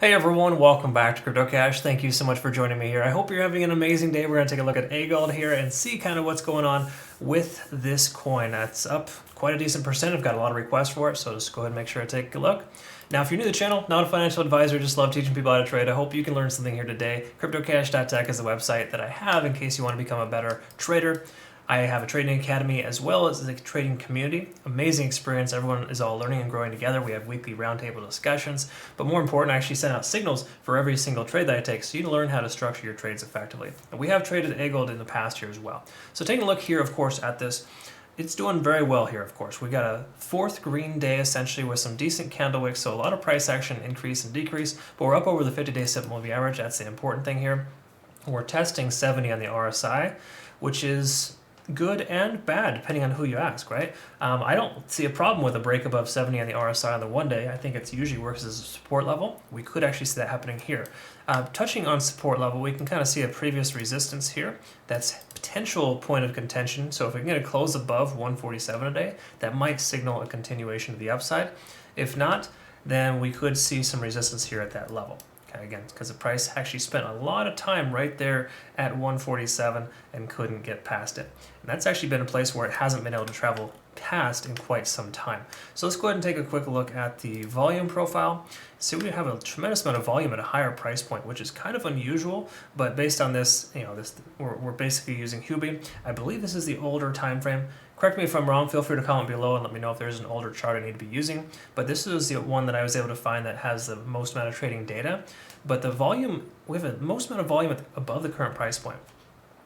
Hey everyone, welcome back to CryptoCache. Thank you so much for joining me here. I hope you're having an amazing day. We're going to take a look at Agld here and see kind of what's going on with this coin. That's up quite a decent percent. I've got a lot of requests for it, so just go ahead and make sure to take a look. Now, if you're new to the channel, not a financial advisor, just love teaching people how to trade. I hope you can learn something here today. CryptoCache.tech is the website that I have in case you want to become a better trader. I have a trading academy as well as a trading community. Amazing experience. Everyone is all learning and growing together. We have weekly roundtable discussions. But more important, I actually send out signals for every single trade that I take so you can learn how to structure your trades effectively. And we have traded Agld in the past here as well. So taking a look here, of course, at this, it's doing very well here, of course. We got a fourth green day essentially with some decent candle wicks, so a lot of price action, increase and decrease, but we're up over the 50-day simple moving average. That's the important thing here. We're testing 70 on the RSI, which is good and bad depending on who you ask, right? I don't see a problem with a break above 70 on the RSI on the 1 day. I think it usually works as a support level. We could actually see that happening here. Touching on support level, we can kind of see a previous resistance here. That's potential point of contention. So if we can get a close above 147 a day, that might signal a continuation of the upside. If not, then we could see some resistance here at that level. Okay, again, because the price actually spent a lot of time right there at 147 and couldn't get past it. And that's actually been a place where it hasn't been able to travel past in quite some time. So let's go ahead and take a quick look at the volume profile. See, we have a tremendous amount of volume at a higher price point, which is kind of unusual, but based on this, we're basically using Hubi. I believe this is the older time frame. Correct me if I'm wrong, feel free to comment below and let me know if there's an older chart I need to be using. But this is the one that I was able to find that has the most amount of trading data. But the volume, we have the most amount of volume above the current price point.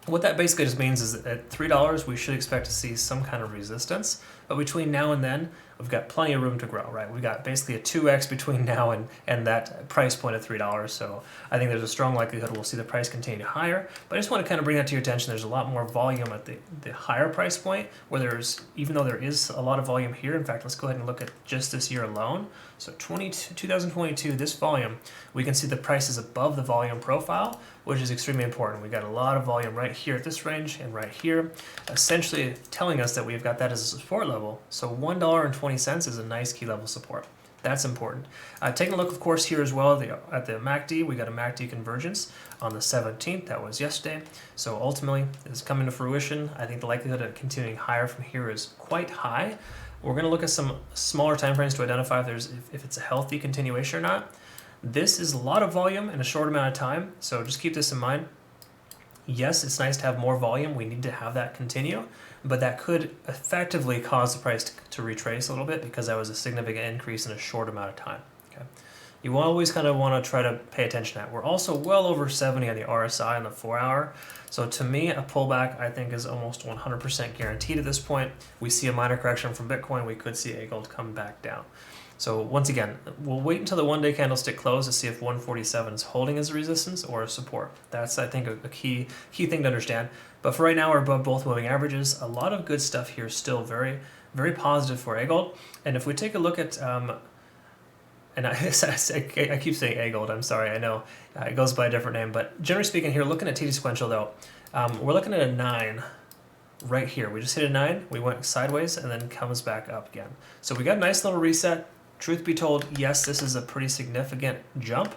What that basically just means is that at $3, we should expect to see some kind of resistance. But between now and then, we've got plenty of room to grow, right? We've got basically a 2x between now and that price point of $3. So I think there's a strong likelihood we'll see the price continue higher. But I just want to kind of bring that to your attention. There's a lot more volume at the higher price point where even though there is a lot of volume here, in fact, let's go ahead and look at just this year alone. So 2022, this volume, we can see the price is above the volume profile, which is extremely important. We got a lot of volume right here at this range and right here, essentially telling us that we've got that as a support level. So $1.20 is a nice key level support. That's important. Taking a look, of course, here as well at the MACD, we got a MACD convergence on the 17th. That was yesterday. So ultimately, it's coming to fruition. I think the likelihood of continuing higher from here is quite high. We're going to look at some smaller time frames to identify if it's a healthy continuation or not. This is a lot of volume in a short amount of time, so just keep this in mind. Yes, it's nice to have more volume. We need to have that continue, but that could effectively cause the price to retrace a little bit because that was a significant increase in a short amount of time. Okay, you always kind of want to try to pay attention to that. We're also well over 70 on the RSI on the 4 hour. So to me, a pullback I think is almost 100% guaranteed at this point. We see a minor correction from Bitcoin. We could see Agld come back down. So once again, we'll wait until the 1 day candlestick close to see if 147 is holding as a resistance or a support. That's, I think, a key thing to understand. But for right now, we're above both moving averages. A lot of good stuff here, still very, very positive for Agld. And if we take a look at, and I keep saying Agld, I'm sorry, I know it goes by a different name. But generally speaking here, looking at TD Sequential though, we're looking at a 9. Right here, we just hit a 9, we went sideways and then comes back up again. So we got a nice little reset. Truth be told, yes, this is a pretty significant jump,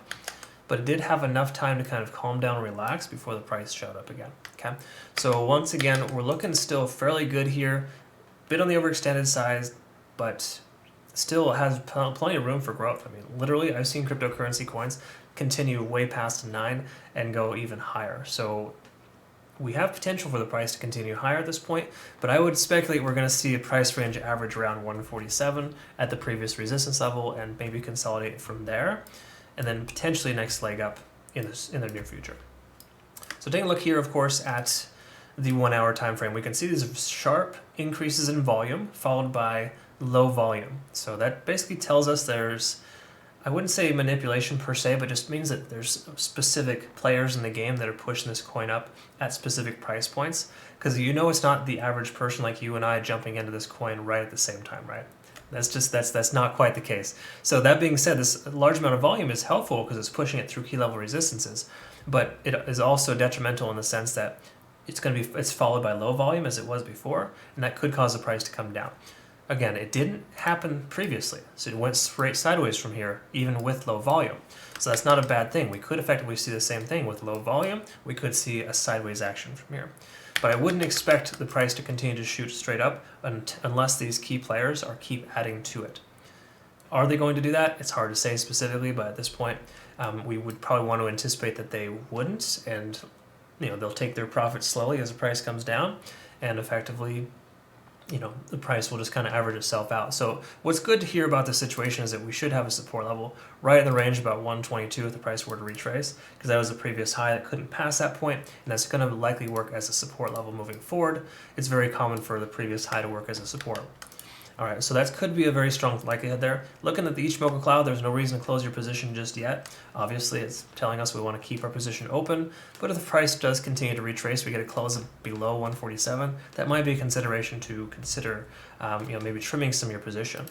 but it did have enough time to kind of calm down and relax before the price showed up again. Okay, so once again, we're looking still fairly good here. Bit on the overextended side, but still has plenty of room for growth. I mean, literally, I've seen cryptocurrency coins continue way past 9 and go even higher. So we have potential for the price to continue higher at this point, but I would speculate we're going to see a price range average around 147 at the previous resistance level and maybe consolidate from there, and then potentially next leg up in the near future. So taking a look here, of course, at the 1 hour time frame, we can see these sharp increases in volume followed by low volume. So that basically tells us there's, I wouldn't say manipulation per se, but just means that there's specific players in the game that are pushing this coin up at specific price points. Because it's not the average person like you and I jumping into this coin right at the same time, right? That's not quite the case. So that being said, this large amount of volume is helpful because it's pushing it through key level resistances, but it is also detrimental in the sense that it's followed by low volume as it was before, and that could cause the price to come down. Again, it didn't happen previously, so it went straight sideways from here, even with low volume. So that's not a bad thing. We could effectively see the same thing with low volume. We could see a sideways action from here. But I wouldn't expect the price to continue to shoot straight up unless these key players keep adding to it. Are they going to do that? It's hard to say specifically, but at this point, we would probably want to anticipate that they wouldn't, and they'll take their profits slowly as the price comes down, and effectively the price will just kind of average itself out. So what's good to hear about this situation is that we should have a support level right in the range about 122 if the price were to retrace, because that was the previous high that couldn't pass that point, and that's going to likely work as a support level moving forward. It's very common for the previous high to work as a support. All right, so that could be a very strong likelihood there. Looking at the Ichimoku cloud, there's no reason to close your position just yet. Obviously, it's telling us we want to keep our position open, but if the price does continue to retrace, we get a close below 147, that might be a consideration to consider maybe trimming some of your position.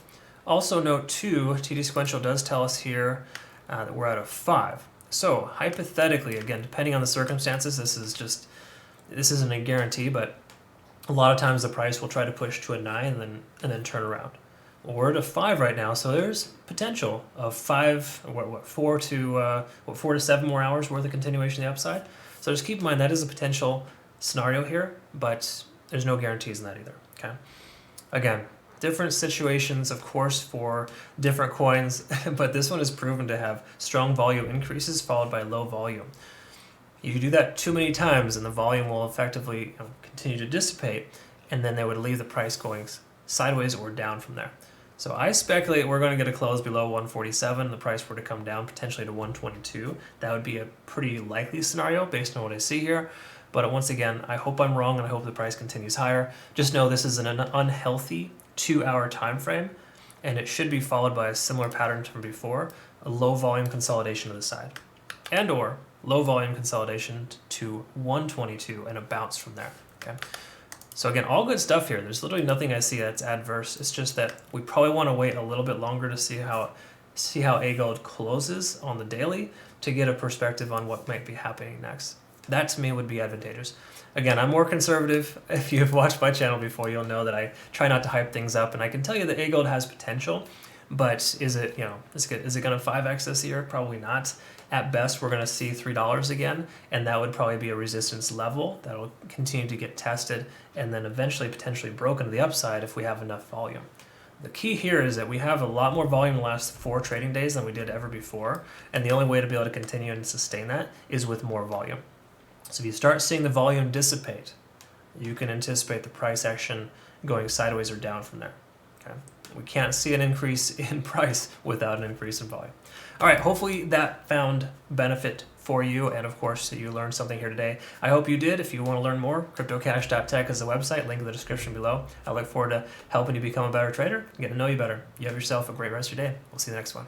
Also note too, TD Sequential does tell us here that we're at a 5. So hypothetically, again, depending on the circumstances, this isn't a guarantee, but a lot of times the price will try to push to a 9 and then turn around. Well, we're at a 5 right now, so there's potential of 4 to 7 more hours worth of continuation of the upside. So just keep in mind that is a potential scenario here, but there's no guarantees in that either. Okay. Again, different situations, of course, for different coins, but this one is proven to have strong volume increases followed by low volume. You do that too many times and the volume will effectively continue to dissipate, and then they would leave the price going sideways or down from there. So I speculate we're going to get a close below 147. The price were to come down potentially to 122. That would be a pretty likely scenario based on what I see here. But once again, I hope I'm wrong and I hope the price continues higher. Just know this is an unhealthy 2-hour time frame, and it should be followed by a similar pattern from before, a low volume consolidation to the side, and or low volume consolidation to 122 and a bounce from there. Okay. So again, all good stuff here. There's literally nothing I see that's adverse. It's just that we probably want to wait a little bit longer to see how Agld closes on the daily to get a perspective on what might be happening next. That to me would be advantageous. Again, I'm more conservative. If you've watched my channel before, you'll know that I try not to hype things up, and I can tell you that Agld has potential, but is it going to 5x this year? Probably not. At best, we're going to see $3 again, and that would probably be a resistance level that will continue to get tested and then eventually potentially broken to the upside if we have enough volume. The key here is that we have a lot more volume in the last 4 trading days than we did ever before, and the only way to be able to continue and sustain that is with more volume. So if you start seeing the volume dissipate, you can anticipate the price action going sideways or down from there. Okay. We can't see an increase in price without an increase in volume. All right, hopefully that found benefit for you, and of course you learned something here today. I hope you did. If you want to learn more, CryptoCache.tech is the website, link in the description below. I look forward to helping you become a better trader and get to know you better. You have yourself a great rest of your day. We'll see you in the next one.